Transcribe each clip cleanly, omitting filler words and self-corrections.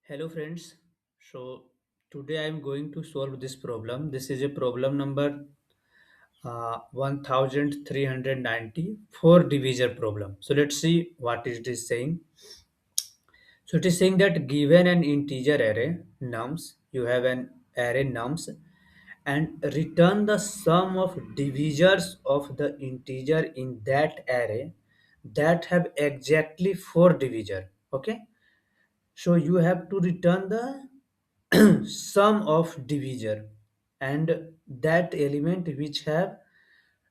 Hello friends. So today I am going to solve this problem. This is a problem number 1390 for divisor problem. So let's see what it is saying. So it is saying that given an integer array nums, you have an array nums and return the sum of divisors of the integer in that array that have exactly four divisor. Okay. So you have to return the sum of divisor and that element which have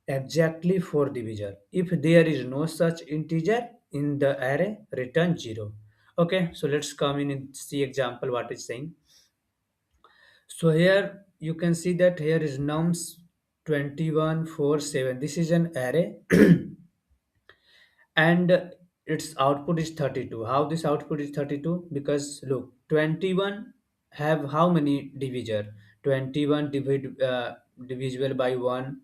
exactly four divisor. If there is no such integer in the array, return 0. Okay, so let's come in and see example what it's saying. So here you can see that here is nums 21, 4, 7. This is an array and its output is 32. How this output is 32? Because look, 21 have how many divisor? 21 divisible by 1,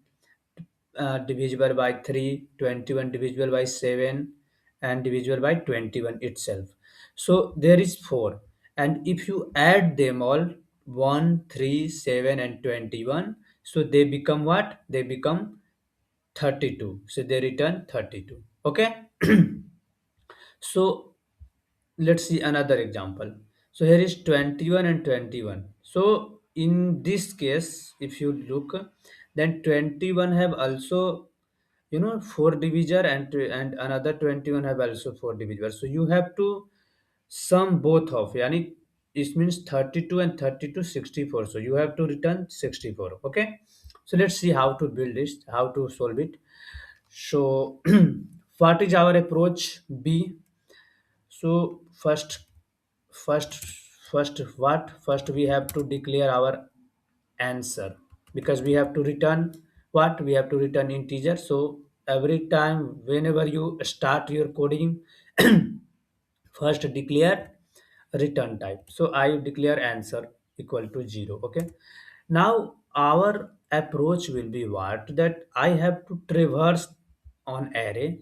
divisible by 3, 21 divisible by 7, and divisible by 21 itself. So there is 4, and if you add them all, 1, 3, 7, and 21, so they become what? They become 32. So they return 32. Okay. So let's see another example. So here is 21 and 21. So in this case, if you look, then 21 have also four divisor, and another 21 have also four divisor. So you have to sum both of, yani it means 32 and 32 64. So you have to return 64. Okay. So let's see how to build this, how to solve it. So what is our approach B? So first, first we have to declare our answer, because we have to return what? We have to return integer. So every time whenever you start your coding, first declare return type. So I declare answer equal to 0. Okay. Now our approach will be what? That I have to traverse on array,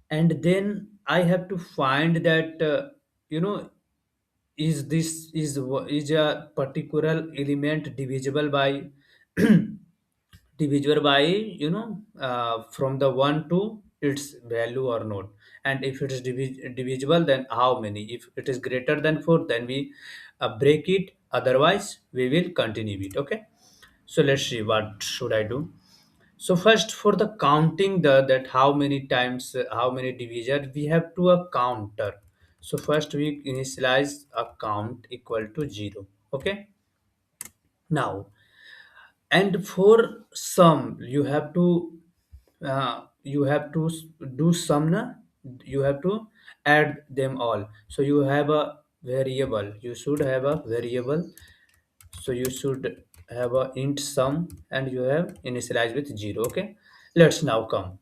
and then I have to find that you know is this is a particular element divisible by divisible by from the 1 to its value or not, and if it is divisible, then how many? If it is greater than 4, then we break it, otherwise we will continue it. Okay. So let's see what should I do. So first, for the counting the that how many times how many divisor, we have to a counter. So first we initialize a count equal to 0. Okay. Now, and for sum you have to do sum na? You have to add them all. So you have a variable, you should have a variable. So you should have a int sum, and you have initialized with 0. Okay. Let's now come.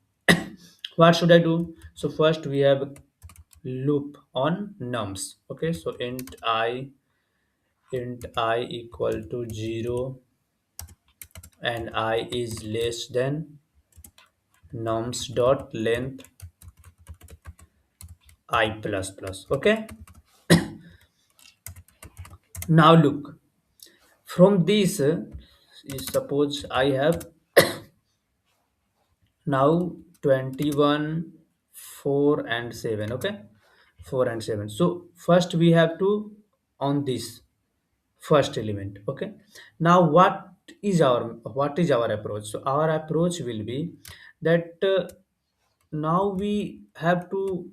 What should I do? So first we have loop on nums. Okay. So int I equal to 0 and I is less than nums dot length I plus plus. Okay. Now look, from this suppose I have now 21, 4 and 7. Okay. 4 and 7. So first we have to on this first element. Okay. Now what is our approach? So our approach will be that now we have to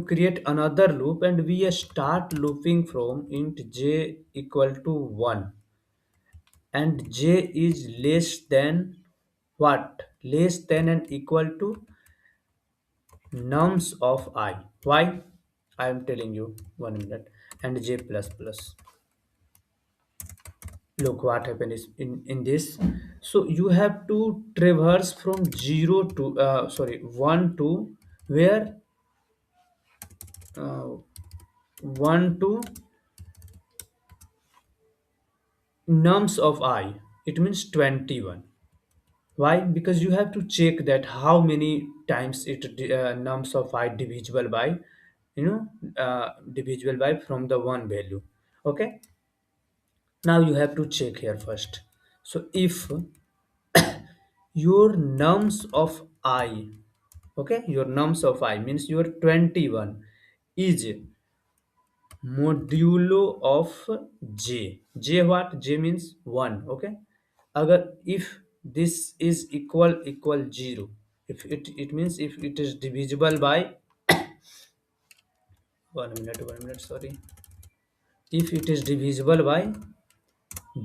create another loop, and we start looping from int j equal to 1, and j is less than what? Less than and equal to nums of I. Why? I am telling you, 1 minute. And j plus plus. Look what happened is in this. So you have to traverse from 0 to 1 to where? 1 to nums of I. It means 21. Why? Because you have to check that how many times it nums of I divisible by divisible by from the one value. Okay, now you have to check here first. So if your nums of I, okay, your nums of I means your 21 is modulo of j what, j means 1, okay. Agar if this is equal 0, if it means if it is divisible by 1 minute, sorry, if it is divisible by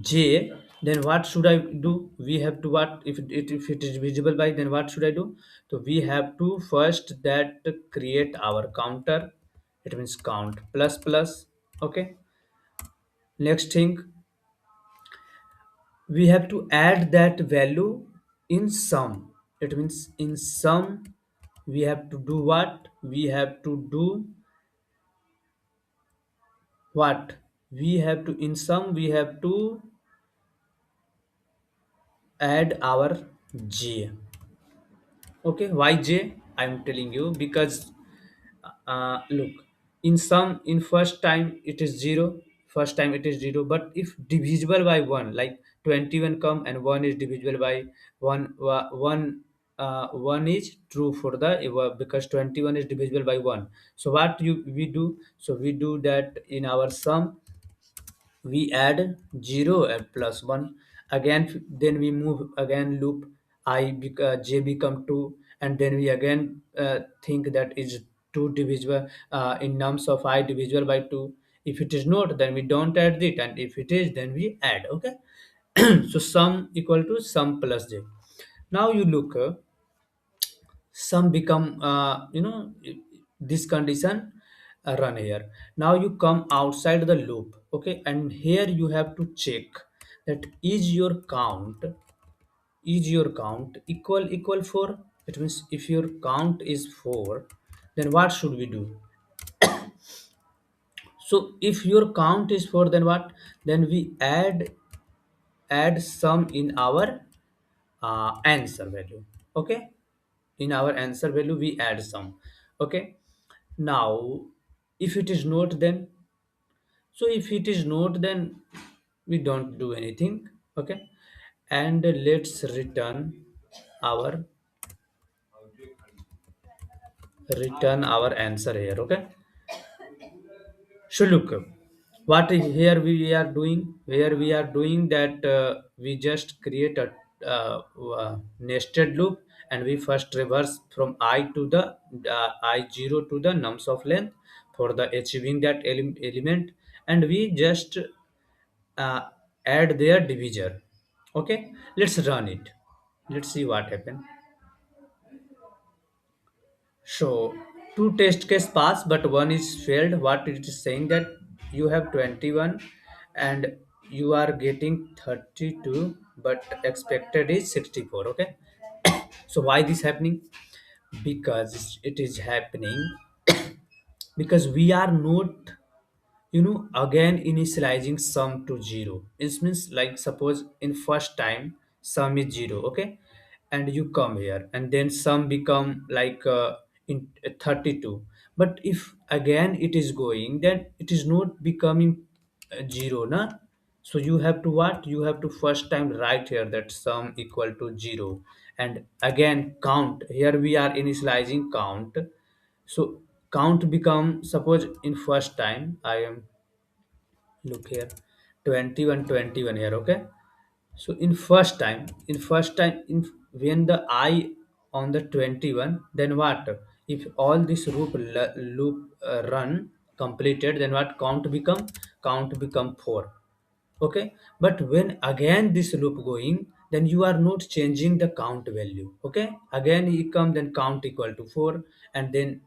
j, then what should I do? We have to what, if it is divisible by, then what should I do? So we have to first that create our counter, it means count plus plus, okay. Next thing, we have to add that value in sum, it means in sum we have to do what, we have to do what, we have to in sum we have to add our j. Okay, why j? I'm telling you because look, in sum, in first time it is 0, first time it is 0, but if divisible by 1, like 21 come and 1 is divisible by 1, 1 is true for the because 21 is divisible by 1. So what we do? So we do that in our sum we add 0 and plus 1 again, then we move again loop, j become 2, and then we again think that is 2 divisible in nums of I divisible by 2. If it is not, then we don't add it, and if it is, then we add, okay. So sum equal to sum plus j. Now you look, some become this condition run here. Now you come outside the loop, okay, and here you have to check that is your count equal 4. It means if your count is 4, then what should we do? So if your count is 4, then what, then we add some in our answer value, okay. In our answer value we add some, okay. Now if it is not, then, so if it is not, then we don't do anything, okay. And let's return our answer here, okay. So look, here we are doing that we just create a nested loop, and we first reverse from I to the I0 to the nums of length for the achieving that element, and we just uh, add their divisor, okay. Let's run it, let's see what happens. So two test case pass, but one is failed. What it is saying that you have 21 and you are getting 32, but expected is 64. Okay. So why this happening? Because it is happening because we are not, again initializing sum to 0. It means like suppose in first time sum is 0, okay, and you come here and then sum become like in 32, but if again it is going, then it is not becoming 0 na. So you have to what, you have to first time write here that sum equal to 0, and again count, here we are initializing count. So count become, suppose in first time I am, look here, 21 here, okay. So in first time in when the I on the 21, then what, if all this loop run completed, then what, count become 4, okay. But when again this loop going, then you are not changing the count value, okay. Again it come, then count equal to 4, and then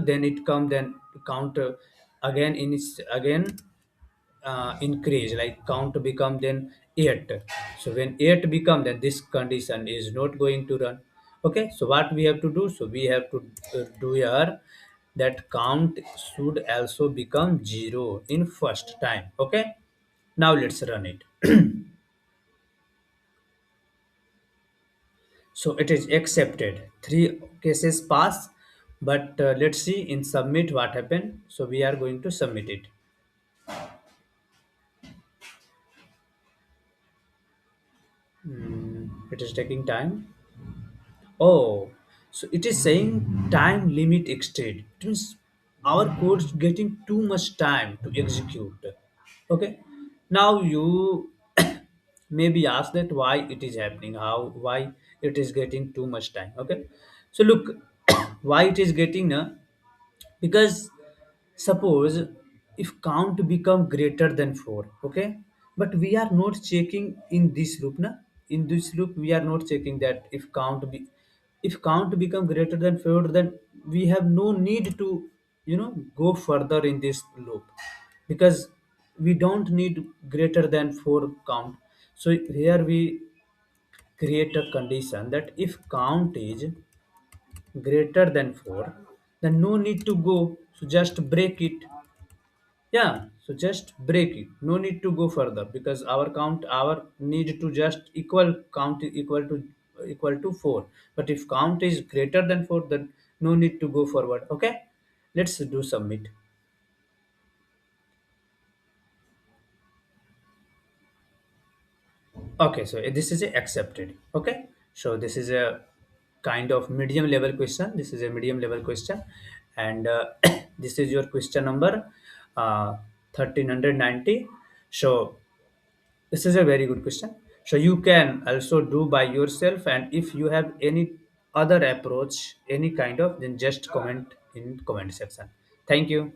then it come, then count again in its again increase, like count become then 8. So when 8 become, then this condition is not going to run, okay. So what we have to do, so we have to do here that count should also become 0 in first time, okay. Now let's run it. So it is accepted, three cases pass, But let's see in submit what happened. So we are going to submit it. It is taking time. Oh, so it is saying time limit exceed. It means our code's getting too much time to execute. Okay. Now you maybe ask that why it is happening, how why it is getting too much time. Okay. So look, why it is getting because suppose if count become greater than 4, okay, but we are not checking in this loop na. In this loop we are not checking that if count become greater than 4, then we have no need to go further in this loop, because we don't need greater than 4 count. So here we create a condition that if count is greater than 4, then no need to go, so just break it. Yeah, so just break it, no need to go further, because our need to just equal to 4. But if count is greater than 4, then no need to go forward. Okay, let's do submit. Okay, so this is a accepted. Okay, so this is a kind of medium level question. This is a medium level question, and this is your question number 1390. So this is a very good question. So you can also do by yourself, and if you have any other approach, any kind of, then just comment in comment section. Thank you.